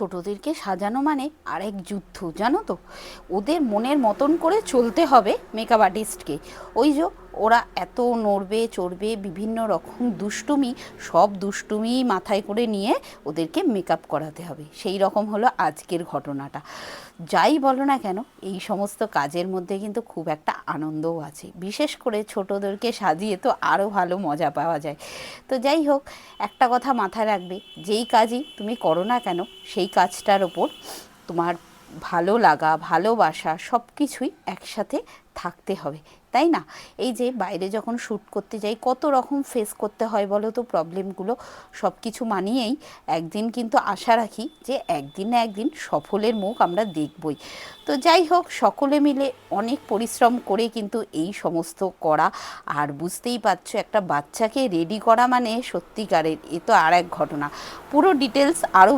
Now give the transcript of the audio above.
ছোটদেরকে সাজানো মানে আরেক যুদ্ধ, জানো তো। ওদের মনের মতন করে চলতে হবে মেকআপ আর্টিস্টকে। ওই যে ওরা এত নড়বে চড়বে, বিভিন্ন রকম দুষ্টুমি, সব দুষ্টুমি মাথায় করে নিয়ে ওদেরকে মেকআপ করাতে হবে। সেই রকম হলো আজকের ঘটনাটা। যাই বলো না কেন, এই সমস্ত কাজের মধ্যে কিন্তু খুব একটা আনন্দও আছে। বিশেষ করে ছোটদেরকে সাজিয়ে তো আরও ভালো মজা পাওয়া যায়। তো যাই হোক, একটা কথা মাথায় রাখবে, যেই কাজই তুমি করো না কেন সেই কাজটার ওপর তোমার ভালো লাগা, ভালোবাসা সব কিছুই একসাথে থাকতে হবে, তাই না? এই যে বাইরে যখন শ্যুট করতে যাই কত রকম ফেস করতে হয় বলো তো প্রবলেমগুলো। সব কিছু মানিয়েই একদিন কিন্তু আশা রাখি যে একদিন না একদিন সফলের মুখ আমরা দেখবই। তো যাই হোক, সকলে মিলে অনেক পরিশ্রম করে কিন্তু এই সমস্ত করা। আর বুঝতেই পারছো, একটা বাচ্চাকে রেডি করা মানে সত্যিকারের এ তো আর এক ঘটনা। পুরো ডিটেলস আরও